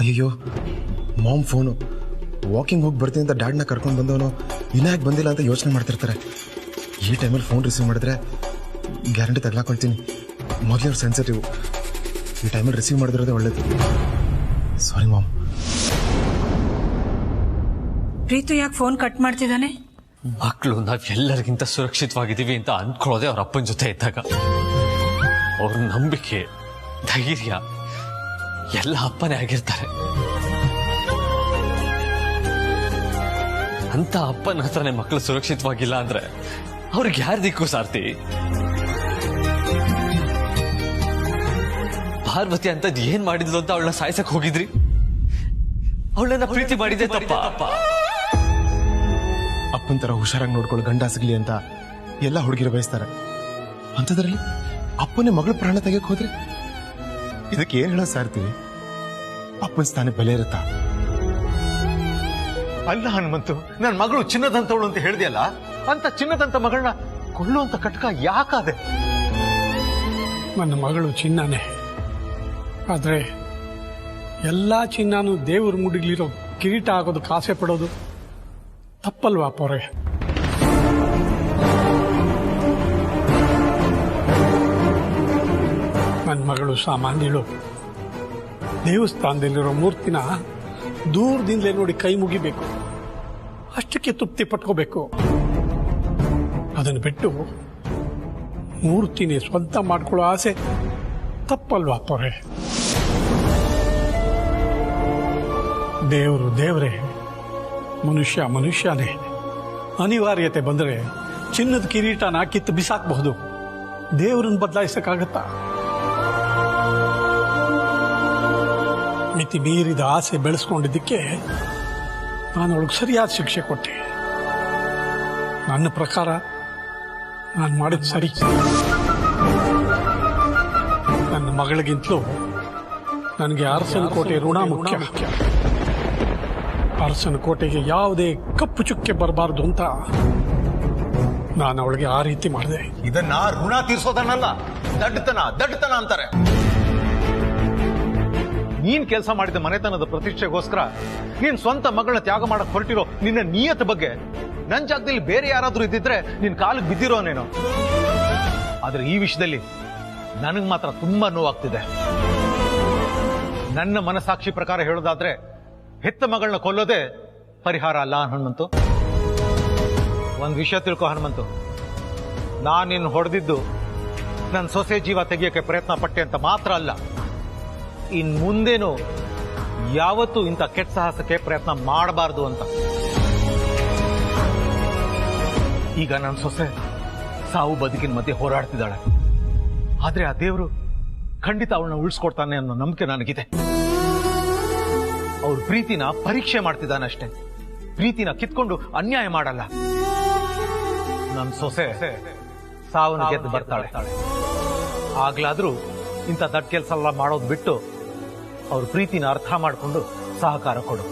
ಅಯ್ಯೋ ma'am phone. Walking ಹೋಗಿ ಬರ್ತೀನಿ ಅಂತ ಡ್ಯಾಡ್ನ ಕರ್ಕೊಂಡು ಬಂದವನು ವಿನಾಯಕ್ ಬಂದಿಲ್ಲ ಅಂತ ಯೋಚನೆ ಮಾಡ್ತಿರ್ತಾರೆ. ಈ ಟೈಮಲ್ಲಿ ಫೋನ್ ರಿಸೀವ್ ಮಾಡಿದ್ರೆ ಗ್ಯಾರಂಟಿ ತಗ್ಲಾಕೊಳ್ತೀನಿ. ಮೊದಲೇ ಅವ್ರು ಸೆನ್ಸಿಟಿವ್. ಈ ಟೈಮಲ್ಲಿ ರಿಸೀವ್ ಮಾಡಿದಿರೋದೇ ಒಳ್ಳೇದು. ಸಾರಿ ಮಾಮ್. ಪ್ರೀತು ಯಾಕೆ ಫೋನ್ ಕಟ್ ಮಾಡ್ತಿದ್ದಾನೆ? ಮಕ್ಕಳು ನಾವೆಲ್ಲರಿಗಿಂತ ಸುರಕ್ಷಿತವಾಗಿದ್ದೀವಿ ಅಂತ ಅಂದ್ಕೊಳ್ಳೋದೆ ಅವ್ರ ಅಪ್ಪನ ಜೊತೆ ಇದ್ದಾಗ. ಅವ್ರ ನಂಬಿಕೆ, ಧೈರ್ಯ ಎಲ್ಲ ಅಪ್ಪನೇ ಆಗಿರ್ತಾರೆ. ಅಂತ ಅಪ್ಪನ ಹತ್ರನೇ ಮಕ್ಕಳು ಸುರಕ್ಷಿತವಾಗಿಲ್ಲ ಅಂದ್ರೆ ಅವ್ರಿಗೆ ಯಾರ ದಿಕ್ಕು ಸಾರ್ತಿ? ಪಾರ್ವತಿ ಅಂತದ್ ಏನ್ ಮಾಡಿದ್ಲು ಅಂತ ಅವಳನ್ನ ಸಾಯ್ಸಕ್ ಹೋಗಿದ್ರಿ? ಅವಳನ್ನ ಪ್ರೀತಿ ಮಾಡಿದೆ ತಪ್ಪ? ಅಪ್ಪನ ತರ ಹುಷಾರಾಗಿ ನೋಡ್ಕೊಳ್ಳೋ ಗಂಡ ಸಿಗ್ಲಿ ಅಂತ ಎಲ್ಲ ಹುಡುಗಿರು ಬಯಸ್ತಾರೆ. ಅಂಥದ್ರಲ್ಲಿ ಅಪ್ಪನೇ ಮಗಳ ಪ್ರಾಣ ತೆಗೆಯಕ್ ಹೋದ್ರೆ ಇದಕ್ಕೆ ಏನ್ ಹೇಳೋ ಸಾರ್ತಿ? ಅಪ್ಪನ ಸ್ಥಾನ ಬೆಲೆ ಇರುತ್ತಾ? ಅಲ್ಲ ಹನುಮಂತು, ನನ್ನ ಮಗಳು ಚಿನ್ನದಂತವಳು ಅಂತ ಹೇಳಿದೆಯಲ್ಲ, ಅಂತ ಚಿನ್ನದಂತ ಮಗಳನ್ನ ಕೊಳ್ಳುವಂತ ಕಟಕ ಯಾಕಾದೆ? ನನ್ನ ಮಗಳು ಚಿನ್ನನೇ. ಆದ್ರೆ ಎಲ್ಲಾ ಚಿನ್ನನೂ ದೇವ್ರ ಮುಡಿಲಿರೋ ಕಿರೀಟ ಆಗೋದಕ್ಕೆ ಆಸೆ ಪಡೋದು ತಪ್ಪಲ್ವಾ ಪೊರೆ? ನನ್ನ ಮಗಳು ಸಾಮಾನ್ಯಳು. ದೇವಸ್ಥಾನದಲ್ಲಿರೋ ಮೂರ್ತಿನ ದೂರದಿಂದಲೇ ನೋಡಿ ಕೈ ಮುಗಿಬೇಕು, ಅಷ್ಟಕ್ಕೆ ತೃಪ್ತಿ ಪಟ್ಕೋಬೇಕು. ಅದನ್ನು ಬಿಟ್ಟು ಮೂರ್ತಿನೇ ಸ್ವಂತ ಮಾಡ್ಕೊಳ್ಳೋ ಆಸೆ ತಪ್ಪಲ್ವಾ ಪೊರೆ? ದೇವರು ದೇವರೇ, ಮನುಷ್ಯ ಮನುಷ್ಯನೇ. ಅನಿವಾರ್ಯತೆ ಬಂದರೆ ಚಿನ್ನದ ಕಿರೀಟನ ಕಿತ್ತು ಬಿಸಾಕಬಹುದು, ದೇವರನ್ನು ಬದಲಾಯಿಸಕ್ಕಾಗತ್ತಾ? ಮಿತಿ ಮೀರಿದ ಆಸೆ ಬೆಳೆಸ್ಕೊಂಡಿದ್ದಕ್ಕೆ ನಾನು ಅವಳಿಗೆ ಸರಿಯಾದ ಶಿಕ್ಷೆ ಕೊಟ್ಟೆ. ನನ್ನ ಪ್ರಕಾರ ನಾನು ಮಾಡಿದ ಸರಿ. ನನ್ನ ಮಗಳಿಗಿಂತಲೂ ನನಗೆ ಅರಸನ ಕೋಟೆ ಋಣ ಮುಖ್ಯ. ಅರಸನ ಕೋಟೆಗೆ ಯಾವುದೇ ಕಪ್ಪು ಚುಕ್ಕೆ ಬರಬಾರದು ಅಂತ ನಾನು ಅವಳಿಗೆ ಆ ರೀತಿ ಮಾಡಿದೆ. ಇದನ್ನ ಋಣ ತೀರ್ಸೋದನ್ನಲ್ಲ, ದಡ್ಡತನ ಅಂತಾರೆ. ನೀನ್ ಕೆಲಸ ಮಾಡಿದ ಮನೆತನದ ಪ್ರತಿಷ್ಠೆಗೋಸ್ಕರ ನೀನ್ ಸ್ವಂತ ಮಗಳನ್ನ ತ್ಯಾಗ ಮಾಡಕ್ ಹೊರಟಿರೋ ನಿನ್ನ ನಿಯತ್ ಬಗ್ಗೆ ನನ್ ಜಾಗದಲ್ಲಿ ಬೇರೆ ಯಾರಾದ್ರೂ ಇದ್ದಿದ್ರೆ ನಿನ್ ಕಾಲಿಗೆ ಬಿದ್ದಿರೋನೇನೋ. ಆದ್ರೆ ಈ ವಿಷಯದಲ್ಲಿ ನನಗ್ ಮಾತ್ರ ತುಂಬಾ ನೋವಾಗ್ತಿದೆ. ನನ್ನ ಮನಸಾಕ್ಷಿ ಪ್ರಕಾರ ಹೇಳೋದಾದ್ರೆ ಹೆತ್ತ ಮಗಳನ್ನ ಕೊಲ್ಲೋದೇ ಪರಿಹಾರ ಅಲ್ಲ ಹನುಮಂತು. ಒಂದ್ ವಿಷಯ ತಿಳ್ಕೊ ಹನುಮಂತು, ನಾನಿನ್ ಹೊಡೆದಿದ್ದು ನನ್ನ ಸೊಸೆ ಜೀವ ತೆಗಿಯೋಕೆ ಪ್ರಯತ್ನ ಪಟ್ಟೆ ಅಂತ ಮಾತ್ರ ಅಲ್ಲ, ಇನ್ ಮುಂದೇನು ಯಾವತ್ತೂ ಇಂಥ ಕೆಟ್ಟ ಸಾಹಸಕ್ಕೆ ಪ್ರಯತ್ನ ಮಾಡಬಾರ್ದು ಅಂತ. ಈಗ ನನ್ನ ಸೊಸೆ ಸಾವು ಬದುಕಿನ ಮಧ್ಯೆ ಹೋರಾಡ್ತಿದ್ದಾಳೆ. ಆದ್ರೆ ಆ ದೇವರು ಖಂಡಿತ ಅವಳನ್ನ ಉಳಿಸ್ಕೊಡ್ತಾನೆ ಅನ್ನೋ ನಂಬಿಕೆ ನನಗಿದೆ. ಅವ್ರ ಪ್ರೀತಿನ ಪರೀಕ್ಷೆ ಮಾಡ್ತಿದ್ದಾನಷ್ಟೇ, ಪ್ರೀತಿನ ಕಿತ್ಕೊಂಡು ಅನ್ಯಾಯ ಮಾಡಲ್ಲ. ನನ್ನ ಸೊಸೆ ಸಾವನ್ನ ಗೆದ್ದು ಬರ್ತಾಳೆ. ಆಗ್ಲಾದ್ರೂ ಇಂಥ ದೊಡ್ಡ ಕೆಲಸ ಎಲ್ಲ ಮಾಡೋದು ಬಿಟ್ಟು ಅವ್ರ ಪ್ರೀತಿನ ಅರ್ಥ ಮಾಡಿಕೊಂಡು ಸಹಕಾರ ಕೊಡು.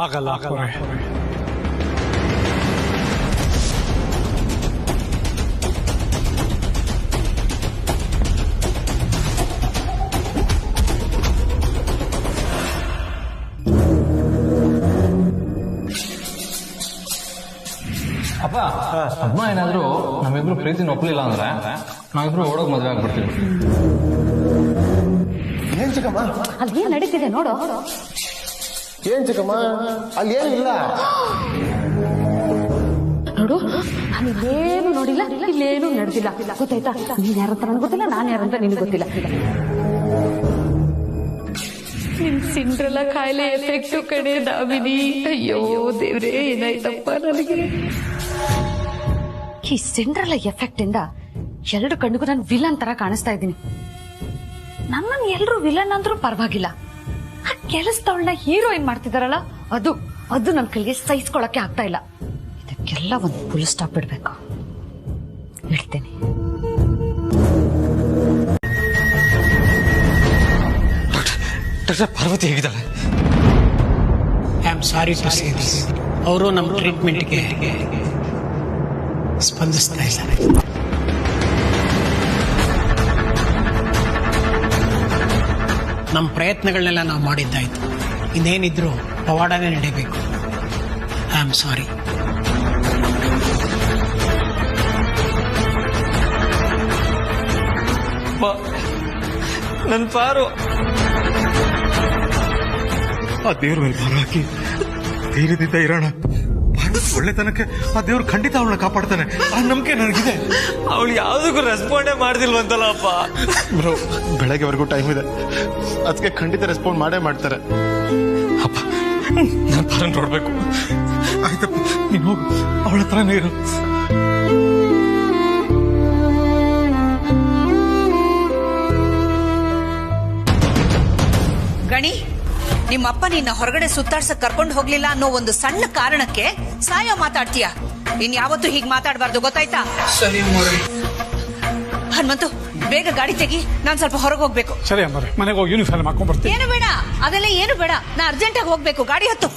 ಆಗಲ್ಲ. ಅಪ್ಪ, ಪದ್ಮ ಏನಾದ್ರು ನಮ್ಮಿಬ್ರು ಪ್ರೀತಿನ ಒಪ್ಪಲಿಲ್ಲ ಅಂದ್ರೆ ನಾವಿಬ್ರು ಓಡೋಗ್ ಮದುವೆ ಆಗ್ಬಿಡ್ತೀವಿ. ಏನ್ ಚಿಕ್ಕಮ್ಮ ಅಲ್ಲಿ ಏನ್ ನಡೀತಿದೆ ನೋಡು. ಏನ್ ಚಿಕ್ಕಮ್ಮ ಅಲ್ಲಿ ಏನು ಇಲ್ಲ ನೋಡು. ನಾನು ಇಲ್ಲೇನು ನೋಡಿಲ್ಲ, ಇಲ್ಲೇನು ನಡೆದಿಲ್ಲ. ಗೊತ್ತಾಯ್ತಾ? ನೀನ್ ಯಾರಂತ ನನಗೆ ಗೊತ್ತಿಲ್ಲ, ನಾನು ಯಾರಂತ ನಿನಗೆ ಗೊತ್ತಿಲ್ಲ. ನಿನ್ ಸಿಂಡ್ರೆಲ್ಲ ಕಾಯಿಲೆ ಎಫೆಕ್ಟ್ ಕಡೆ ದಾಮಿನಿ. ಅಯ್ಯೋ ದೇವ್ರೇ, ಏನಾಯ್ತಪ್ಪ ನನಗೆ. ಈ ಸಿಂಡ್ರೆಲ್ಲ ಎಫೆಕ್ಟ್ ಇಂದ ಎರಡು ಕಣ್ಣಿಗೂ ನಾನು ವಿಲನ್ ತರ ಕಾಣಿಸ್ತಾ ಇದ್ದೀನಿ. ನನ್ನನ್ನು ಎಲ್ರು ವಿಲನ್ ಅಂದ್ರೂ ಪರವಾಗಿಲ್ಲ, ಆ ಕೆಲಸದವಳನ್ನ ಹೀರೋಯಿನ್ ಮಾಡ್ತಿದಾರಲ್ಲ, ಅದು ನನ್ನ ಕೈಗೆ ಸಹಿಸ್ಕೊಳಕ್ಕೆ ಆಗ್ತಾ ಇಲ್ಲ. ಇದಕ್ಕೆಲ್ಲ ಒಂದು ಫುಲ್ ಸ್ಟಾಪ್ ಇಡ್ಬೇಕು. ಇಡ್ತೇನೆ. ಡಾಕ್ಟರ್ ಪಾರ್ವತಿ ಹೇಗಿದ್ದಾಳೆ? I am sorry to say this, ಅವರು ನಮ್ಮ ಟ್ರೀಟ್ಮೆಂಟ್ಗೆ ಸ್ಪಂದಿಸ್ತಾ ಇದ್ದಾರೆ. ನಮ್ಮ ಪ್ರಯತ್ನಗಳನ್ನೆಲ್ಲ ನಾವು ಮಾಡಿದ್ದಾಯ್ತು. ಇನ್ನೇನಿದ್ರು ಪವಾಡನೇ ನಡೀಬೇಕು. ಐ ಆಮ್ ಸಾರಿ. ನನ್ನ ಪಾರು ಆ ದೇವ್ರ ಮೇಲೆ ಭಾರ ಹಾಕಿ ಧೈರ್ಯದಿಂದ ಇರೋಣ. ಒಳ್ಳೆತನಕ್ಕೆ ಆ ದೇವ್ರು ಖಂಡಿತ ಅವಳನ್ನ ಕಾಪಾಡ್ತಾನೆ, ಆ ನಂಬಿಕೆ ನನಗಿದೆ. ಅವಳು ಯಾವುದಕ್ಕೂ ರೆಸ್ಪಾಂಡೇ ಮಾಡ್ದಿಲ್ವಂತಲ್ಲ ಅಪ್ಪ. ಬ್ರೋ, ಬೆಳಗ್ಗೆವರೆಗೂ ಟೈಮ್ ಇದೆ, ಅದಕ್ಕೆ ಖಂಡಿತ ರೆಸ್ಪಾಂಡ್ ಮಾಡೇ ಮಾಡ್ತಾರೆ. ಅಪ್ಪ, ನಾನು ಪಾರನ್ ನೋಡ್ಬೇಕು. ಆಯ್ತಪ್ಪ, ನೀನು ಹೋಗು, ಅವಳ ಹತ್ರನೇ ಇರು. ಗಣಿ, ನಿಮ್ಮಪ್ಪ ನಿನ್ನ ಹೊರಗಡೆ ಸುತ್ತಾಡ್ಸಕ್ ಕರ್ಕೊಂಡು ಹೋಗ್ಲಿಲ್ಲ ಅನ್ನೋ ಒಂದು ಸಣ್ಣ ಕಾರಣಕ್ಕೆ ಸಾಯೋ ಮಾತಾಡ್ತೀಯ. ಇನ್ ಯಾವತ್ತೂ ಹೀಗ್ ಮಾತಾಡಬಾರ್ದು, ಗೊತ್ತಾಯ್ತಾ? ಸರಿ ನೋಡಿ. ಹನುಮಂತು, ಬೇಗ ಗಾಡಿ ತೆಗಿ, ನಾನ್ ಸ್ವಲ್ಪ ಹೊರಗೆ ಹೋಗ್ಬೇಕು. ಸರಿ ಅಮ್ಮರೇ, ಮನೆಗೆ ಹೋಗಿ ಯೂನಿಫಾರ್ಮ್ ಹಾಕೊಂಡ್ ಬರ್ತೀನಿ. ಏನು ಬೇಡ, ಅದೆಲ್ಲ ಏನು ಬೇಡ, ನಾ ಅರ್ಜೆಂಟ್ ಆಗಿ ಹೋಗ್ಬೇಕು. ಗಾಡಿ ಹತ್ತು.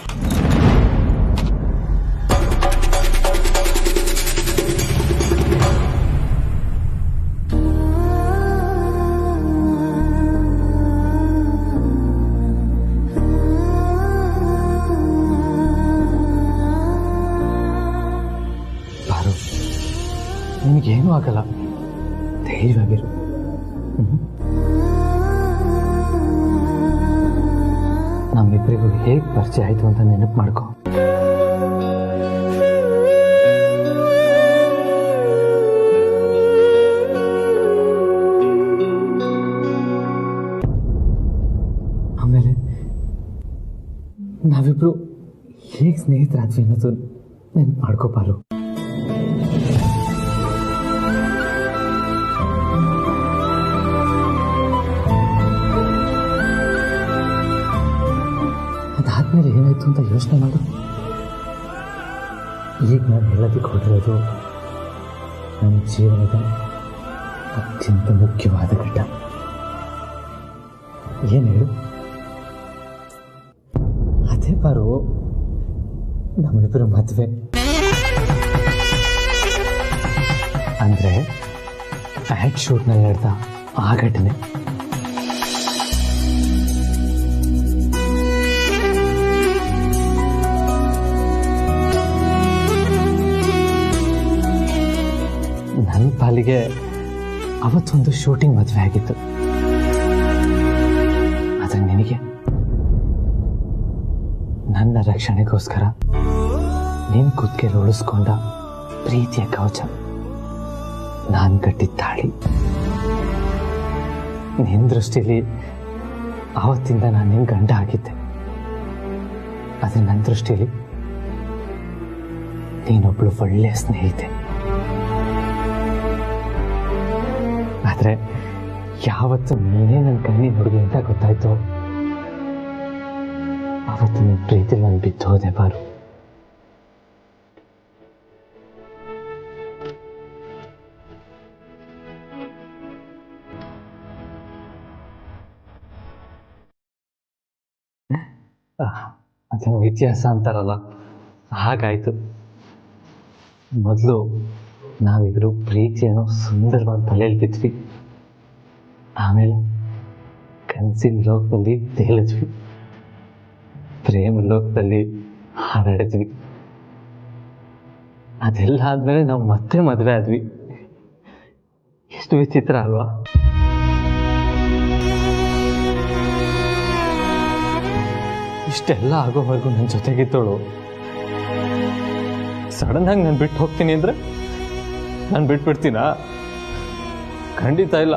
ನಿನಗೇನೂ ಆಗಲ್ಲ, ಧೈರ್ಯವಾಗಿರು. ನಮ್ಮಿಬ್ಬರಿಗೂ ಹೇಗೆ ಪರಿಚಯ ಆಯ್ತು ಅಂತ ನೆನಪು ಮಾಡ್ಕೊ. ಆಮೇಲೆ ನಾವಿಬ್ರು ಹೇಗೆ ಸ್ನೇಹಿತರಾದ್ವಿ ಅನ್ನೋದು ನೆನಪು ಮಾಡ್ಕೋಬಾರು. ಅದಾದ್ಮೇಲೆ ಏನಾಯ್ತು ಅಂತ ಯೋಚನೆ ಮಾಡು. ಈಗ ನಾನು ಹೇಳೋದಕ್ಕೆ ಹೋಗಿರೋದು ನನ್ನ ಜೀವನದ ಅತ್ಯಂತ ಮುಖ್ಯವಾದ ಘಟ್ಟ. ಏನು ಹೇಳು? ಅದೇ ಬಾರು, ನಮ್ಮಿಬ್ಬರು ಮದುವೆ. ಅಂದ್ರೆ ಆ್ಯಡ್ ಶೂಟ್ನಲ್ಲಿ ನಡೆದ ಆ ಘಟನೆ. ನನ್ನ ಪಾಲಿಗೆ ಅವತ್ತೊಂದು ಶೂಟಿಂಗ್ ಮದುವೆ ಆಗಿತ್ತು. ಆದರೆ ನಿನಗೆ ನನ್ನ ರಕ್ಷಣೆಗೋಸ್ಕರ ನಿನ್ ಕುತ್ತಿಗೆಯಲ್ಲಿ ಉಳಿಸ್ಕೊಂಡ ಪ್ರೀತಿಯ ಕವಚ, ನಾನು ಕಟ್ಟಿದ ತಾಳಿ. ನಿನ್ನ ದೃಷ್ಟಿಲಿ ಆವತ್ತಿಂದ ನಾನು ನಿನ್ ಗಂಡ ಆಗಿದ್ದೆ. ಆದರೆ ನನ್ನ ದೃಷ್ಟಿಲಿ ನೀನೊಬ್ಳು ಒಳ್ಳೆಯ ಸ್ನೇಹಿತೆ. ಆದ್ರೆ ಯಾವತ್ತು ನೀನೇ ನನ್ನ ಕಣ್ಣಿನ ಹುಡುಗಿ ಅಂತ ಗೊತ್ತಾಯ್ತು, ಅವತ್ತು ನಿನ್ನ ಪ್ರೀತಿ ನಾನು ಬಿದ್ದು ಹೋದೆ ಬಾರು. ಅದೊಂದು ಇತಿಹಾಸ ಅಂತಾರಲ್ಲ, ಹಾಗಾಯ್ತು. ಮೊದಲು ನಾವಿಬ್ರು ಪ್ರೀತಿಯನ್ನು ಸುಂದರವಾಗಿ ತಲೆಯಲ್ಲಿ ಬಿದ್ವಿ. ಆಮೇಲೆ ಕನಸಿನ ಲೋಕದಲ್ಲಿ ತೇಲಿದ್ವಿ, ಪ್ರೇಮ ಲೋಕದಲ್ಲಿ ಹಾರಾಡಿದ್ವಿ. ಅದೆಲ್ಲ ಆದ್ಮೇಲೆ ನಾವು ಮತ್ತೆ ಮದುವೆ ಆದ್ವಿ. ಎಷ್ಟು ವಿಚಿತ್ರ ಅಲ್ವಾ? ಇಷ್ಟೆಲ್ಲ ಆಗೋವರೆಗೂ ನನ್ನ ಜೊತೆಗಿದ್ದೋಳು ಸಡನ್ ಆಗಿ ನಾನು ಬಿಟ್ಟು ಹೋಗ್ತೀನಿ ಅಂದ್ರೆ ನಾನು ಬಿಟ್ಬಿಡ್ತೀನಾ? ಖಂಡಿತ ಇಲ್ಲ.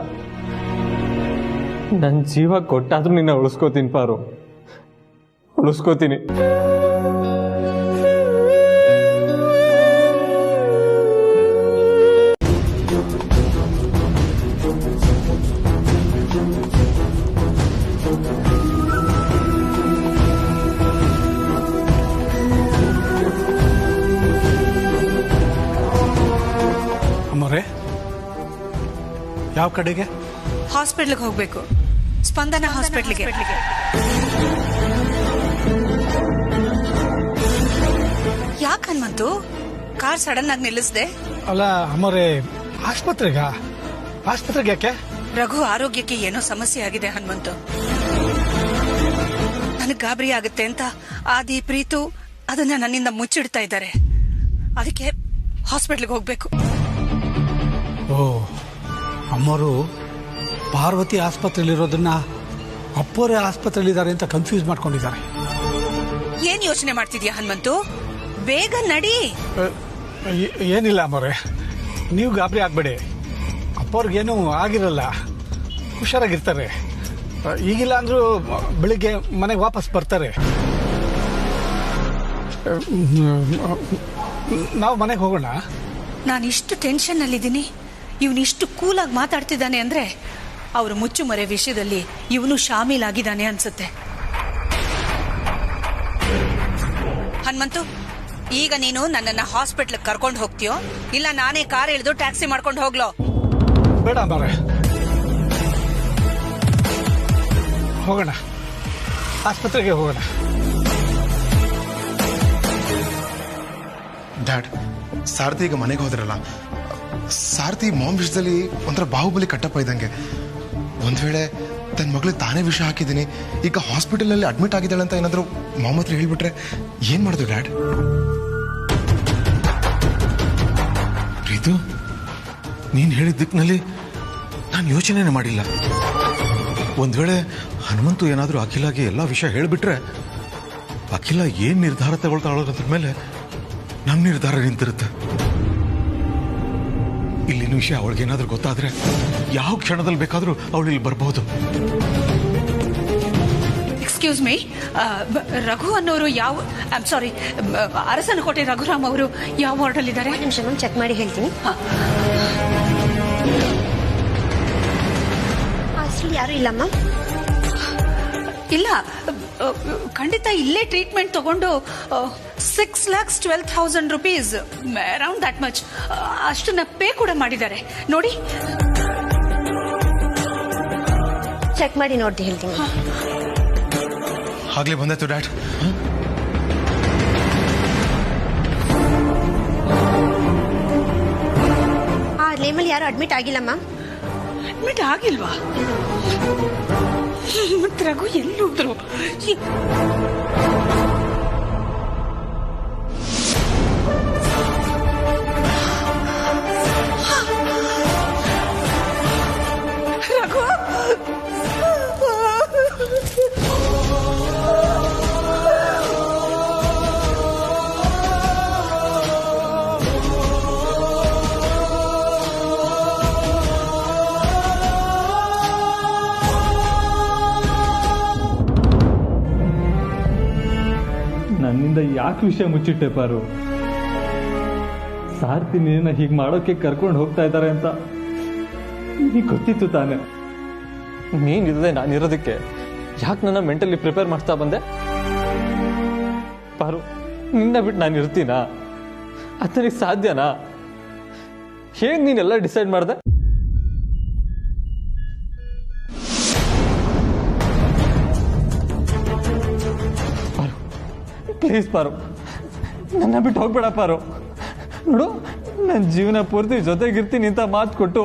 ನನ್ನ ಜೀವ ಕೊಟ್ಟಾದ್ರೂ ನಿನ್ನ ಉಳಿಸ್ಕೋತೀನಿ ಪಾರು, ಉಳಿಸ್ಕೋತೀನಿ. ಅಮ್ಮರೇ, ಯಾವ ಕಡೆಗೆ? ಹಾಸ್ಪಿಟ್ಲಿಗೆ ಹೋಗ್ಬೇಕು. ಸ್ಪಂದನ ಹಾಸ್ಪಿಟ್ಲಿಗೆ. ಯಾಕೆ ಹನುಮಂತು ಕಾರ್ ಸಡನ್ ಆಗಿ ನಿಲ್ಲಿಸ್ದೆ? ಅಲ್ಲ ಅಮ್ಮರೇ, ಆಸ್ಪತ್ರೆಗೆ ಯಾಕೆ? ರಘು ಆರೋಗ್ಯಕ್ಕೆ ಏನೋ ಸಮಸ್ಯೆ ಆಗಿದೆ ಹನುಮಂತು. ನನಗ್ ಗಾಬರಿ ಆಗುತ್ತೆ ಅಂತ ಆದಿ ಪ್ರೀತು ಅದನ್ನ ನನ್ನಿಂದ ಮುಚ್ಚಿಡ್ತಾ ಇದ್ದಾರೆ. ಅದಕ್ಕೆ ಹಾಸ್ಪಿಟ್ಲಿಗೆ ಹೋಗ್ಬೇಕು. ಓ, ಅಮ್ಮರು ಪಾರ್ವತಿ ಆಸ್ಪತ್ರೆಯಲ್ಲಿರೋದನ್ನ ಅಪ್ಪೋರೆ ಆಸ್ಪತ್ರೆಯಲ್ಲಿದ್ದಾರೆ ಅಂತ ಕನ್ಫ್ಯೂಸ್ ಮಾಡ್ಕೊಂಡಿದ್ದಾರೆ. ಏನ್ ಯೋಚನೆ ಮಾಡ್ತಿದ್ಯಾ ಹನುಮಂತು? ಬೇಗ ನಡಿ. ಏನಿಲ್ಲ ಅಮ್ಮರೇ, ನೀವು ಗಾಬರಿ ಆಗ್ಬೇಡಿ. ಅಪ್ಪವ್ರಿಗೇನು ಆಗಿರಲ್ಲ, ಹುಷಾರಾಗಿರ್ತಾರೆ. ಈಗಿಲ್ಲ ಅಂದ್ರೂ ಬೆಳಿಗ್ಗೆ ಮನೆಗೆ ವಾಪಸ್ ಬರ್ತಾರೆ. ನಾವು ಮನೆಗೆ ಹೋಗೋಣ. ನಾನು ಇಷ್ಟು ಟೆನ್ಷನ್ ನಲ್ಲಿದ್ದೀನಿ, ಇವನಿಷ್ಟು ಕೂಲಾಗಿ ಮಾತಾಡ್ತಿದ್ದಾನೆ ಅಂದ್ರೆ ಅವ್ರ ಮುಚ್ಚುಮರೆ ವಿಷಯದಲ್ಲಿ ಇವನು ಶಾಮೀಲಾಗಿದ್ದಾನೆ ಅನ್ಸುತ್ತೆ. ಹನುಮಂತು, ಈಗ ನೀನು ನನ್ನನ್ನ ಹಾಸ್ಪಿಟ್ಲ್ ಕರ್ಕೊಂಡು ಹೋಗ್ತೀಯೋ ಇಲ್ಲ ನಾನೇ ಕಾರ್ ಇಳಿದು ಟ್ಯಾಕ್ಸಿ ಮಾಡ್ಕೊಂಡು ಹೋಗ್ಲೋ? ಬೇಡ ಬಾರೆ, ಹೋಗೋಣ, ಆಸ್ಪತ್ರೆಗೆ ಹೋಗೋಣ. ಡ್ಯಾಡ್, ಸಾರಥಿ ಈಗ ಮನೆಗೆ ಹೋದ್ರಲ್ಲ, ಸಾರಥಿ ಮಾಮ್ ವಿಷಯದಲ್ಲಿ ಒಂಥರ ಬಾಹುಬಲಿ ಕಟ್ಟಪ್ಪ ಇದ್ದಂಗೆ. ಒಂದ್ ವೇಳೆ ತನ್ನ ಮಗಳಿಗೆ ತಾನೇ ವಿಷ ಹಾಕಿದ್ದೀನಿ, ಈಗ ಹಾಸ್ಪಿಟಲ್ ಅಲ್ಲಿ ಅಡ್ಮಿಟ್ ಆಗಿದ್ದಾಳೆ ಅಂತ ಏನಾದ್ರು ಮಾಮ್ ಹತ್ರ ಹೇಳ್ಬಿಟ್ರೆ ಏನ್ ಮಾಡುದು ಡ್ಯಾಡ್? ಪ್ರೀತು, ನೀನ್ ಹೇಳಿದ ದಿಕ್ಕಿನಲ್ಲಿ ನಾನು ಯೋಚನೆನೇ ಮಾಡಿಲ್ಲ. ಒಂದ್ ವೇಳೆ ಹನುಮಂತು ಏನಾದ್ರೂ ಅಖಿಲಾಗೆ ಎಲ್ಲ ವಿಷಯ ಹೇಳ್ಬಿಟ್ರೆ ಅಖಿಲ ಏನ್ ನಿರ್ಧಾರ ತಗೊಳ್ತಾಳೋದ್ರ ಮೇಲೆ ನಮ್ಮ ನಿರ್ಧಾರ ನಿಂತಿರುತ್ತೆ. ಇಲ್ಲಿನ ವಿಷಯ ಅವಳಿಗೇನಾದ್ರೂ ಗೊತ್ತಾದ್ರೆ ಯಾವ ಕ್ಷಣದಲ್ಲಿ ಬೇಕಾದ್ರೂ ಅವಳು ಇಲ್ಲಿ ಬರಬಹುದು. ಎಕ್ಸ್ಕ್ಯೂಸ್ ಮೀ, ರಘು ಅನ್ನೋರು ಯಾವ, ಐಮ್ ಸಾರಿ, ಅರಸನಕೋಟೆ ರಘುರಾಮ್ ಅವರು ಯಾವ ವಾರ್ಡಲ್ಲಿ ಇದ್ದಾರೆ? ನಿಮಿಷ ಚೆಕ್ ಮಾಡಿ ಹೇಳ್ತೀನಿ. ಹಾಸ್ಟೆಲ್ ಯಾರು ಇಲ್ಲಮ್ಮ? ಇಲ್ಲ, ಖಂಡಿತ ಇಲ್ಲೇ ಟ್ರೀಟ್ಮೆಂಟ್ ತಗೊಂಡು 6,12,000 rupees, ಅರೌಂಡ್ ದಟ್ ಮಚ್ ಅಷ್ಟನ್ನ ಪೇ ಕೂಡ ಮಾಡಿದ್ದಾರೆ ನೋಡಿ. ಚೆಕ್ ಮಾಡಿ ನೋಡಿ ಹೇಳ್ತೀನಿ. ಆಗ್ಲೇ ಬಂದಾಯ್ತು ಡ್ಯಾಡ್. ಆ ನೇಮಲ್ಲಿ ಯಾರು ಅಡ್ಮಿಟ್ ಆಗಿಲ್ಲಮ್ಮ? ಅಡ್ಮಿಟ್ ಆಗಿಲ್ವಾ? ಮತ್ತೆ ರಘು ಎಲ್ಲೋದ್ರು? ರಘು, ನನ್ನಿಂದ ಯಾಕೆ ವಿಷಯ ಮುಚ್ಚಿಟ್ಟೆ ಪಾರು? ಸಾರ್ತಿ ನೀನ ಹೀಗೆ ಮಾಡೋಕೆ ಕರ್ಕೊಂಡು ಹೋಗ್ತಾ ಇದ್ದಾರೆ ಅಂತ ನಿನಗೆ ಗೊತ್ತಿತ್ತು ತಾನೆ. ನೀನಿರದೆ ನಾನಿರೋದಕ್ಕೆ ಯಾಕೆ ನನ್ನ ಮೆಂಟಲಿ ಪ್ರಿಪೇರ್ ಮಾಡ್ತಾ ಬಂದೆ? ಪಾರು, ನಿನ್ನ ಬಿಟ್ಟು ನಾನು ಇರ್ತೀನಾ? ಅದು ನನಗೆ ಸಾಧ್ಯನಾ? ಹೇಗೆ ನೀನೆಲ್ಲ ಡಿಸೈಡ್ ಮಾಡಿದೆ? ಪ್ಲೀಸ್ ಪಾರು, ನನ್ನ ಬಿಟ್ಟು ಹೋಗ್ಬೇಡ ಪಾರು. ನೋಡು, ನನ್ನ ಜೀವನ ಪೂರ್ತಿ ಜೊತೆಗಿರ್ತೀನಿ ಅಂತ ಮಾತು ಕೊಟ್ಟು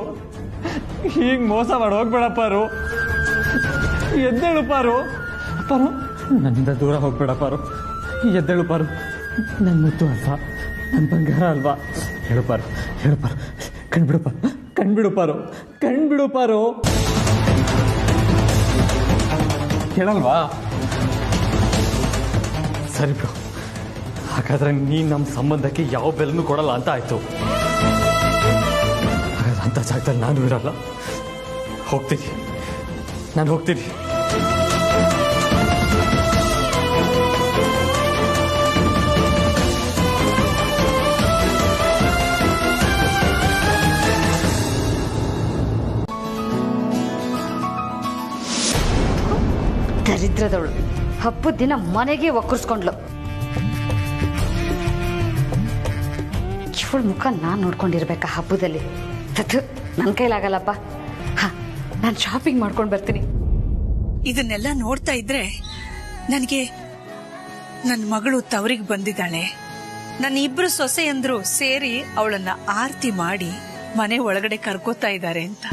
ಹೀಗೆ ಮೋಸ ಮಾಡಿ ಹೋಗ್ಬೇಡ ಪಾರು. ಎದ್ದೇಳು ಪಾರು. ಪಾರು, ನನ್ನಿಂದ ದೂರ ಹೋಗ್ಬೇಡ ಪಾರು. ಎದ್ದೇಳು ಪಾರು. ನನ್ನ ಮುತ್ತು ಅಲ್ವಾ, ನನ್ನ ಬಂಗಾರ ಅಲ್ವಾ? ಹೇಳು ಪಾರು, ಹೇಳು ಪಾರು. ಕಣ್ಬಿಡು ಪಾರು, ಕಣ್ಬಿಡು ಪಾರು, ಕಣ್ಬಿಡು ಪಾರು. ಹೇಳಲ್ವಾ? ಸರಿ ಬ್ರೋ, ಹಾಗಾದ್ರೆ ನೀನು ನಮ್ಮ ಸಂಬಂಧಕ್ಕೆ ಯಾವ ಬೆಲೆನೂ ಕೊಡಲ್ಲ ಅಂತ ಆಯ್ತು. ಹಾಗಾದ್ರೆ ಅಂಥ ಜಾಗದಲ್ಲಿ ನಾನು ಇರಲ್ಲ. ಹೋಗ್ತೀನಿ, ನಾನು ಹೋಗ್ತೀನಿ. ದರಿದ್ರದವಳು ಹಬ್ಬದ ದಿನ ಮನೆಗೆ ಒಕ್ಕರ್ಸ್ಕೊಂಡ್ಲು. ಇವಳ ಮುಖ ನಾನು ನೋಡ್ಕೊಂಡಿರ್ಬೇಕಾ ಹಬ್ಬದಲ್ಲಿ? ನನ್ನ ಕೈಲಾಗಲ್ಲಪ್ಪ. ಹಾ, ನಾನು ಶಾಪಿಂಗ್ ಮಾಡ್ಕೊಂಡು ಬರ್ತೀನಿ. ಇದನ್ನೆಲ್ಲ ನೋಡ್ತಾ ಇದ್ರೆ ನನಗೆ ನನ್ನ ಮಗಳು ತವರಿಗೆ ಬಂದಿದ್ದಾಳೆ, ನನ್ನ ಇಬ್ರು ಸೊಸೆಯಂದ್ರು ಸೇರಿ ಅವಳನ್ನ ಆರತಿ ಮಾಡಿ ಮನೆ ಒಳಗಡೆ ಕರ್ಕೋತಾ ಇದ್ದಾರೆ ಅಂತ.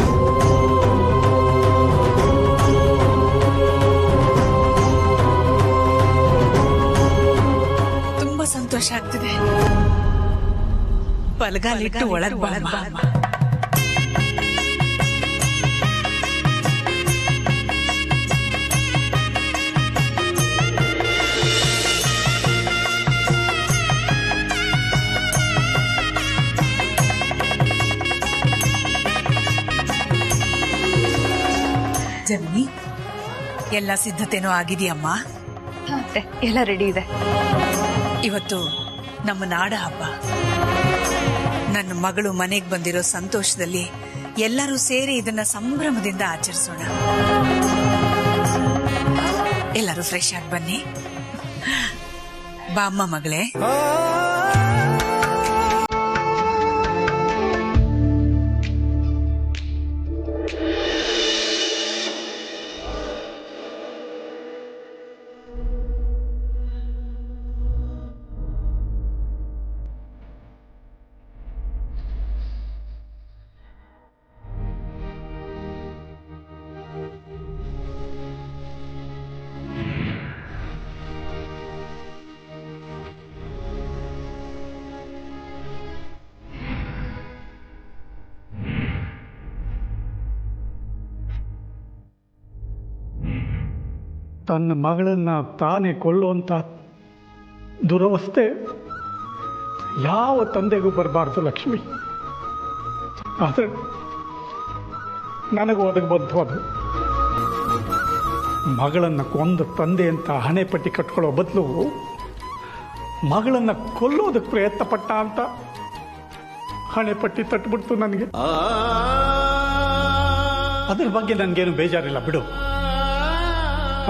ತುಂಬಾ ಸಂತೋಷ ಆಗ್ತಿದೆ. ಬಲಗಾಲಿಟ್ಟು ಒಳಗ್ ಬಾ. ಜನನಿ, ಎಲ್ಲ ಸಿದ್ಧತೆನೂ ಆಗಿದೆಯಮ್ಮ? ಎಲ್ಲ ರೆಡಿ ಇದೆ. ಇವತ್ತು ನಮ್ಮ ನಾಡ ಹಬ್ಬ. ನನ್ನ ಮಗಳು ಮನೆಗೆ ಬಂದಿರೋ ಸಂತೋಷದಲ್ಲಿ ಎಲ್ಲರೂ ಸೇರಿ ಇದನ್ನ ಸಂಭ್ರಮದಿಂದ ಆಚರಿಸೋಣ. ಎಲ್ಲರೂ ಫ್ರೆಶ್ ಆಗಿ ಬನ್ನಿ. ಬಾಮ್ಮ ಮಗಳೇ. ತನ್ನ ಮಗಳನ್ನು ತಾನೇ ಕೊಲ್ಲುವಂಥ ದುರವಸ್ಥೆ ಯಾವ ತಂದೆಗೂ ಬರಬಾರ್ದು ಲಕ್ಷ್ಮಿ. ಆದರೆ ನನಗೂ ಅದಕ್ಕೆ ಬಂತು. ಅದು ಮಗಳನ್ನು ಕೊಂದ ತಂದೆ ಅಂತ ಹಣೆ ಪಟ್ಟಿ ಕಟ್ಕೊಳ್ಳೋ ಬದಲು ಮಗಳನ್ನು ಕೊಲ್ಲೋದಕ್ಕೆ ಪ್ರಯತ್ನ ಪಟ್ಟ ಅಂತ ಹಣೆ ಪಟ್ಟಿ ತಟ್ಬಿಡ್ತು ನನಗೆ. ಅದ್ರ ಬಗ್ಗೆ ನನಗೇನು ಬೇಜಾರಿಲ್ಲ ಬಿಡು.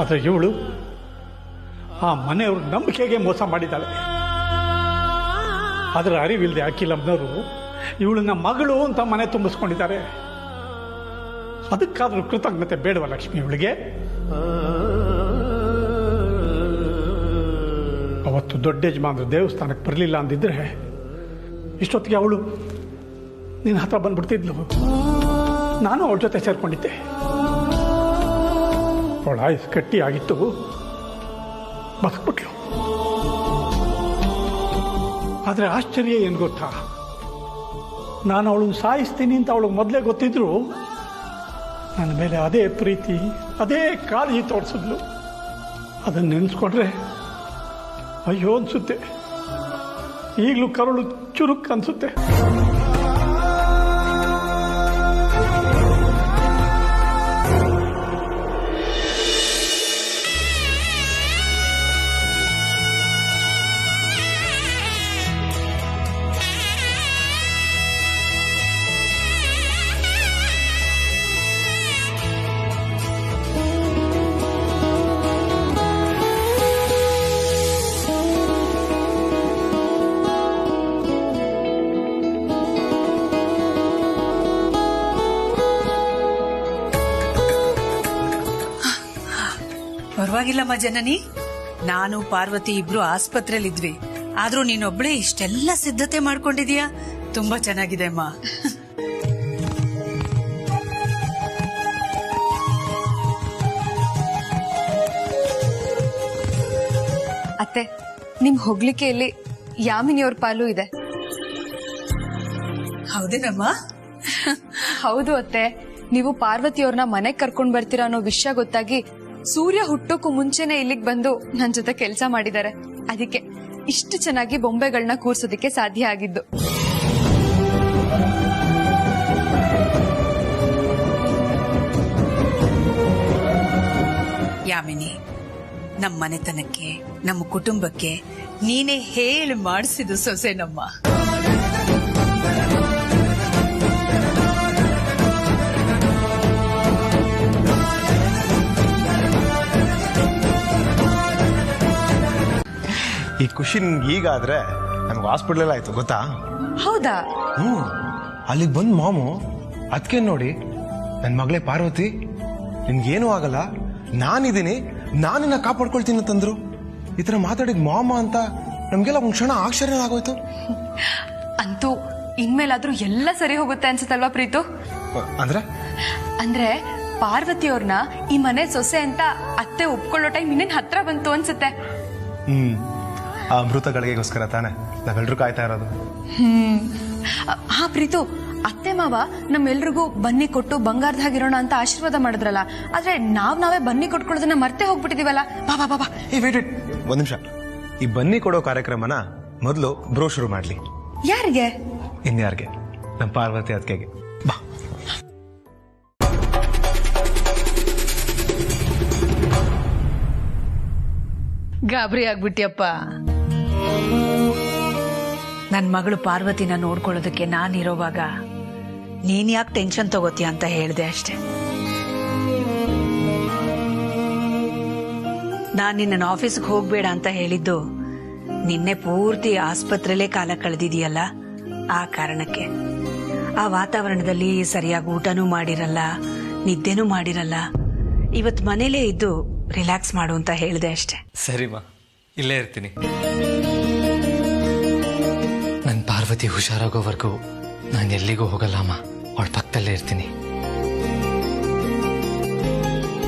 ಆದರೆ ಇವಳು ಆ ಮನೆಯವ್ರ ನಂಬಿಕೆಗೆ ಮೋಸ ಮಾಡಿದ್ದಾಳೆ. ಅದರ ಅರಿವಿಲ್ಲದೆ ಅಖಿಲಮ್ಮನವರು ಇವಳನ್ನ ಮಗಳು ಅಂತ ಮನೆ ತುಂಬಿಸ್ಕೊಂಡಿದ್ದಾರೆ. ಅದಕ್ಕಾದ್ರೂ ಕೃತಜ್ಞತೆ ಬೇಡವ ಲಕ್ಷ್ಮಿ ಇವಳಿಗೆ? ಅವತ್ತು ದೊಡ್ಡ ಯಜಮಾನ್ರ ದೇವಸ್ಥಾನಕ್ಕೆ ಬರಲಿಲ್ಲ ಅಂದಿದ್ರೆ ಇಷ್ಟೊತ್ತಿಗೆ ಅವಳು ನಿನ್ನ ಹತ್ರ ಬಂದ್ಬಿಡ್ತಿದ್ಲು. ನಾನು ಅವಳ ಜೊತೆ ಸೇರ್ಕೊಂಡಿದ್ದೆ. ಅವಳ ಆಯುಸ್ ಗಟ್ಟಿ ಆಗಿತ್ತು, ಬದುಕ್ಬಿಟ್ಲು. ಆದರೆ ಆಶ್ಚರ್ಯ ಏನು ಗೊತ್ತಾ, ನಾನು ಅವಳನ್ನು ಸಾಯಿಸ್ತೀನಿ ಅಂತ ಅವಳಿಗೆ ಮೊದಲೇ ಗೊತ್ತಿದ್ರು ನನ್ನ ಮೇಲೆ ಅದೇ ಪ್ರೀತಿ, ಅದೇ ಕಾಳಜಿ ತೋರಿಸಿದ್ಲು. ಅದನ್ನು ನೆನೆಸ್ಕೊಂಡ್ರೆ ಅಯ್ಯೋ ಅನ್ಸುತ್ತೆ. ಈಗಲೂ ಕರುಳು ಚುರುಕ್ ಅನ್ಸುತ್ತೆ. ಪರವಾಗಿಲ್ಲಮ್ಮ ಜನನಿ, ನಾನು ಪಾರ್ವತಿ ಇಬ್ರು ಆಸ್ಪತ್ರೆಯಲ್ಲಿದ್ವಿ. ಆದ್ರೂ ನೀನೊಬ್ಳೆ ಇಷ್ಟೆಲ್ಲ ಸಿದ್ಧತೆ ಮಾಡ್ಕೊಂಡಿದೀಯಾ. ತುಂಬಾ ಚೆನ್ನಾಗಿದೆ ಅಮ್ಮ. ಅತ್ತೆ, ನಿಮ್ ಹೊಗಳಿಕೆಯಲ್ಲಿ ಯಾಮಿನಿಯವ್ರ ಪಾಲು ಇದೆ. ಹೌದೇನಮ್ಮ? ಹೌದು ಅತ್ತೆ, ನೀವು ಪಾರ್ವತಿಯವ್ರನ್ನ ಮನೆಗ್ ಕರ್ಕೊಂಡ್ ಬರ್ತೀರಾ ಅನ್ನೋ ವಿಷಯ ಗೊತ್ತಾಗಿ ಸೂರ್ಯ ಹುಟ್ಟೋಕ್ಕೂ ಮುಂಚೆನೆ ಇಲ್ಲಿಗೆ ಬಂದು ನನ್ ಜೊತೆ ಕೆಲಸ ಮಾಡಿದ್ದಾರೆ. ಅದಕ್ಕೆ ಇಷ್ಟು ಚೆನ್ನಾಗಿ ಬೊಂಬೆಗಳನ್ನ ಕೂರ್ಸೋದಕ್ಕೆ ಸಾಧ್ಯ ಆಗಿದ್ದು. ಯಾಮಿನಿ, ನಮ್ಮ ಮನೆತನಕ್ಕೆ, ನಮ್ಮ ಕುಟುಂಬಕ್ಕೆ ನೀನೇ ಹೇಳಿ ಮಾಡಿಸಿದ ಸೊಸೆ ನಮ್ಮ. ಈ ಖುಷಿ ನಿಮ್ಗೆ ಈಗಾದ್ರೆ ನಮ್ಗೆ ಹಾಸ್ಪಿಟ್ಲಲ್ಲಿ ಆಯ್ತು ಗೊತ್ತಾ? ಹೌದಾ? ಅಲ್ಲಿಗೆ ಬಂದ್ ಮಾಮು ಅದಕ್ಕೆ ನೋಡಿ, ನನ್ನ ಮಗಳೇ ಪಾರ್ವತಿ ನಿನ್ಗೇನು ಆಗಲ್ಲ, ನಾನಿದ್ದೀನಿ, ನಾನಿನ್ನ ಕಾಪಾಡ್ಕೊಳ್ತೀನಿ ಅಂತಂದ್ರು. ಈ ತರ ಮಾತಾಡಿದ್ ಮಾಮ ಅಂತ ನಮ್ಗೆಲ್ಲ ಒಂದ್ ಕ್ಷಣ ಆಶ್ಚರ್ಯ ಆಗೋಯ್ತು. ಅಂತೂ ಇನ್ಮೇಲಾದ್ರೂ ಎಲ್ಲ ಸರಿ ಹೋಗುತ್ತೆ ಅನ್ಸುತ್ತಲ್ವಾ ಪ್ರೀತು? ಅಂದ್ರೆ ಪಾರ್ವತಿಯವ್ರನ್ನ ಈ ಮನೆ ಸೊಸೆ ಅಂತ ಅತ್ತೆ ಒಪ್ಕೊಳ್ಳೋ ಟೈಮ್ ಇನ್ನೇನ್ ಹತ್ರ ಬಂತು ಅನ್ಸುತ್ತೆ. ಆ ಅಮೃತ ಗಳಿಗೆಗೋಸ್ಕರ ತಾನೆ ನಾವೆಲ್ಲರೂ ಕಾಯ್ತಾ ಇರೋದು. ಹಾ ಪ್ರೀತು, ಅತ್ತೆ ಮಾವ ನಮ್ಮೆಲ್ರಿಗೂ ಬನ್ನಿ ಕೊಟ್ಟು ಬಂಗಾರದಾಗಿರೋಣ ಅಂತ ಆಶೀರ್ವಾದ ಮಾಡಿದ್ರಲ್ಲ, ಆದ್ರೆ ನಾವೇ ಬನ್ನಿ ಕೊಟ್ಕೊಳ್ಳೋದನ್ನ ಮರ್ತೆ ಹೋಗ್ಬಿಟ್ಟಿದೀವಲ್ಲ. ಬಾಬಾ ಬಾಬಾ ಒಂದ್ ನಿಮಿಷ, ಈ ಬನ್ನಿ ಕೊಡೋ ಕಾರ್ಯಕ್ರಮನ ಮೊದಲು ಬ್ರೋ ಶುರು ಮಾಡ್ಲಿ. ಯಾರಿಗೆ? ಇನ್ಯಾರಿಗೆ? ನಮ್ಮ ಪಾರ್ವತಿ ಅದಕ್ಕೆ. ಬಾ. ಗಾಬರಿ ಆಗ್ಬಿಟ್ಟಿಯಪ್ಪ. ನನ್ ಮಗಳು ಪಾರ್ವತಿನ ನೋಡ್ಕೊಳ್ಳೋದಕ್ಕೆ ನಾನಿರೋವಾಗ ನೀನ್ ಯಾಕೆ ಟೆನ್ಷನ್ ತಗೋತೀಯ ಅಂತ ಹೇಳ್ದೆ ಅಷ್ಟೆ. ನಾನ್ ನಿನ್ನ ಆಫೀಸ್ಗೆ ಹೋಗ್ಬೇಡ ಅಂತ ಹೇಳಿದ್ದು ನಿನ್ನೆ ಪೂರ್ತಿ ಆಸ್ಪತ್ರೆಲೇ ಕಾಲ ಕಳೆದಿದೆಯಲ್ಲ, ಆ ಕಾರಣಕ್ಕೆ. ಆ ವಾತಾವರಣದಲ್ಲಿ ಸರಿಯಾಗಿ ಊಟನೂ ಮಾಡಿರಲ್ಲ, ನಿದ್ದೆನೂ ಮಾಡಿರಲ್ಲ. ಇವತ್ ಮನೇಲೇ ಇದ್ದು ರಿಲ್ಯಾಕ್ಸ್ ಮಾಡು ಅಂತ ಹೇಳ್ದೆ ಅಷ್ಟೆ. ಸರಿಮಾ, ಇಲ್ಲೇ ಇರ್ತೀನಿ. ನನ್ನ ಪಾರ್ವತಿ ಹುಷಾರಾಗೋವರೆಗೂ ನಾನು ಎಲ್ಲಿಗೂ ಹೋಗಲ್ಲ ಅಮ್ಮ, ಅವಳ ಪಕ್ಕದಲ್ಲೇ ಇರ್ತೀನಿ.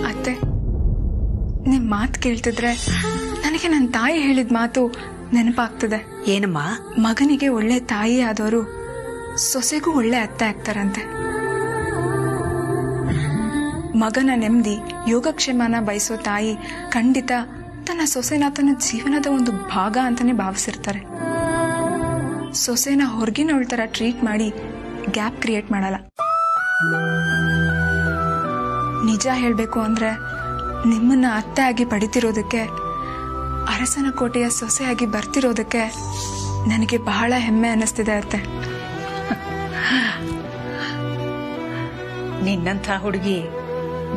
ಅತ್ತೆ, ನಿಮ್ ಮಾತು ಕೇಳ್ತಿದ್ರೆ ನನಗೆ ನನ್ನ ತಾಯಿ ಹೇಳಿದ ಮಾತು ನೆನಪಾಗ್ತದೆ. ಏನಮ್ಮ? ಮಗನಿಗೆ ಒಳ್ಳೆ ತಾಯಿ ಆದವರು ಸೊಸೆಗೂ ಒಳ್ಳೆ ಅತ್ತೆ ಆಗ್ತಾರಂತೆ. ಮಗನ ನೆಮ್ಮದಿ ಯೋಗಕ್ಷೇಮನ ಬಯಸೋ ತಾಯಿ ಖಂಡಿತ ತನ್ನ ಸೊಸೆನ ತನ್ನ ಜೀವನದ ಒಂದು ಭಾಗ ಅಂತಾನೆ ಭಾವಿಸಿರ್ತಾರೆ. ಸೊಸೆನ ಹೊರಗಿನವಳ ತರ ಟ್ರೀಟ್ ಮಾಡಿ ಗ್ಯಾಪ್ ಕ್ರಿಯೇಟ್ ಮಾಡಲ್ಲ. ನಿಜ ಹೇಳ್ಬೇಕು ಅಂದ್ರೆ ನಿಮ್ಮನ್ನ ಅತ್ತೆ ಆಗಿ ಪಡಿತಿರೋದಕ್ಕೆ, ಅರಸನ ಕೋಟೆಯ ಸೊಸೆಯಾಗಿ ಬರ್ತಿರೋದಕ್ಕೆ ನನಗೆ ಬಹಳ ಹೆಮ್ಮೆ ಅನ್ನಿಸ್ತಿದೆ ಅತ್ತೆ. ನಿನ್ನಂಥ ಹುಡುಗಿ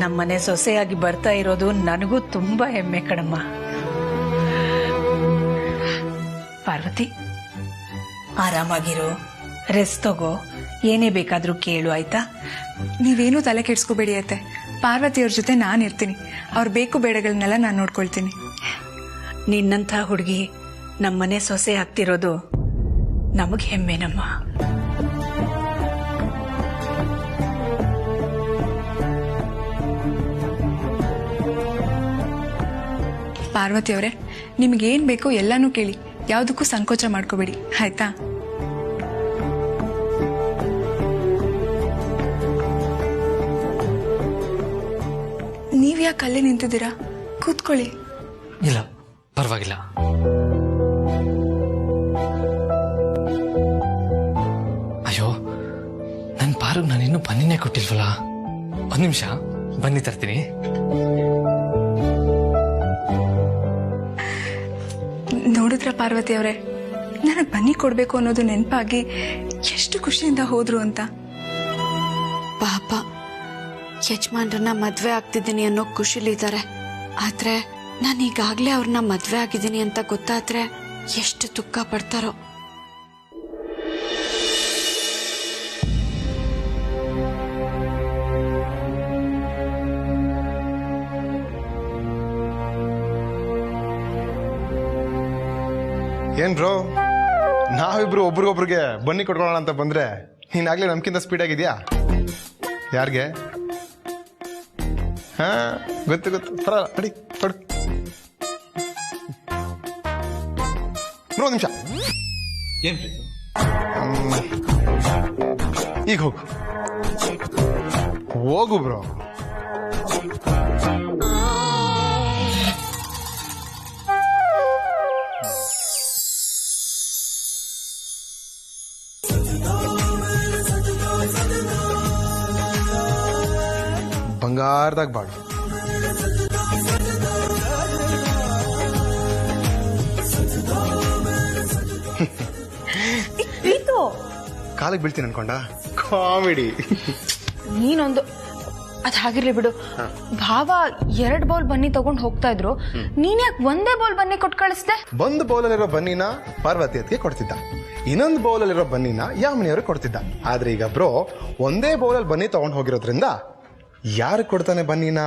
ನಮ್ಮನೆ ಸೊಸೆಯಾಗಿ ಬರ್ತಾ ಇರೋದು ನನಗೂ ತುಂಬಾ ಹೆಮ್ಮೆ ಕಣಮ್ಮ. ಪಾರ್ವತಿ, ಆರಾಮಾಗಿರು, ರೆಸ್ಟ್ ತಗೋ, ಏನೇ ಬೇಕಾದ್ರೂ ಕೇಳು, ಆಯ್ತಾ? ನೀವೇನು ತಲೆ ಕೆಡ್ಸ್ಕೋಬೇಡಿ ಅತ್ತೆ. ಪಾರ್ವತಿಯವ್ರ ಜೊತೆ ನಾನಿರ್ತೀನಿ. ಅವ್ರ ಬೇಕು ಬೇಡಗಳನ್ನೆಲ್ಲ ನಾನು ನೋಡ್ಕೊಳ್ತೀನಿ. ನಿನ್ನಂಥ ಹುಡುಗಿ ನಮ್ಮನೆ ಸೊಸೆ ಆಗ್ತಿರೋದು ನಮಗ್ ಹೆಮ್ಮೆನಮ್ಮ. ಪಾರ್ವತಿಯವರೇ, ನಿಮ್ಗೇನ್ ಬೇಕೋ ಎಲ್ಲಾನು ಕೇಳಿ, ಯಾವುದಕ್ಕೂ ಸಂಕೋಚ ಮಾಡ್ಕೋಬೇಡಿ, ಆಯ್ತಾ? ನೀವ್ಯಾಕೆ ಅಲ್ಲೇ ನಿಂತಿದ್ದೀರಾ? ಕೂತ್ಕೊಳ್ಳಿ. ಇಲ್ಲ, ಪರವಾಗಿಲ್ಲ. ಅಯ್ಯೋ, ನನ್ನ ಪಾರ್ಗ್ ನಾನಿನ್ನೂ ಬನ್ನಿನೇ ಕೊಟ್ಟಿಲ್ವಲ್ಲ. ಒಂದ್ ನಿಮಿಷ, ಬನ್ನಿ ತರ್ತೀನಿ. ನೋಡಿದ್ರ ಪಾರ್ವತಿ ಅವರೇ, ನನಗೆ ಬನ್ನಿ ಕೊಡ್ಬೇಕು ಅನ್ನೋದು ನೆನಪಾಗಿ ಎಷ್ಟು ಖುಷಿಯಿಂದ ಹೋದ್ರು ಅಂತ. ಪಾಪ, ಯಜಮಾನ್ರನ್ನ ಮದ್ವೆ ಆಗ್ತಿದ್ದೀನಿ ಅನ್ನೋ ಖುಷಿಲಿದ್ದಾರೆ. ಆದ್ರೆ ನಾನು ಈಗಾಗ್ಲೇ ಅವ್ರನ್ನ ಮದ್ವೆ ಆಗಿದ್ದೀನಿ ಅಂತ ಗೊತ್ತಾದ್ರೆ ಎಷ್ಟು ದುಃಖ ಪಡ್ತಾರೋ. ಏನ್ ಬ್ರೋ, ನಾವಿಬ್ರು ಒಬ್ರಿಗೊಬ್ರಿಗೆ ಬನ್ನಿ ಕೊಟ್ಕೊಳ್ಳೋಣ ಅಂತ ಬಂದ್ರೆ ನೀನಾಗ್ಲೇ ನಮ್ಕಿಂತ ಸ್ಪೀಡ್ ಆಗಿದ್ಯಾ? ಯಾರಿಗೆ? ಹಾ, ಗೊತ್ತು ಪರವಾಗಿಲ್ಲ, ಅಡಿ ಕೊಡು ಬ್ರೋ. ನಿಮಿಷ, ಈಗ ಹೋಗು ಬ್ರೋ. ಬಂಗಾರದಾಗ ಬಾಳು. ಕಾಲಿಗೆ ಬೀಳ್ತೀನಿ ಅನ್ಕೊಂಡ? ಕಾಮಿಡಿ. ನೀನೊಂದು ಅದ್ ಹಾಗಿರ್ಲಿ ಬಿಡು. ಭಾವ 2 ಬೌಲ್ ಬನ್ನಿ ತಗೊಂಡ್ ಹೋಗ್ತಾ ಇದ್ರು, ನೀನ್ ಯಾಕೆ ಒಂದೇ ಬೌಲ್ ಬನ್ನಿ ಕೊಟ್ಟು ಕಳಿಸ್ದೆ? ಒಂದು ಬೌಲಲ್ಲಿರೋ ಬನ್ನಿನ ಪಾರ್ವತಿ ಅದಕ್ಕೆ ಕೊಡ್ತಿದ್ದ, ಇನ್ನೊಂದು ಬೌಲಲ್ಲಿರೋ ಬನ್ನಿನ ಯಾಮಿನಿಯವ್ರಿಗೆ ಕೊಡ್ತಿದ್ದ. ಆದ್ರೆ ಈಗ ಬ್ರೋ ಒಂದೇ ಬೌಲಲ್ಲಿ ಬನ್ನಿ ತಗೊಂಡ್ ಹೋಗಿರೋದ್ರಿಂದ ಯಾರು ಕೊಡ್ತಾನೆ ಬನ್ನಿನ?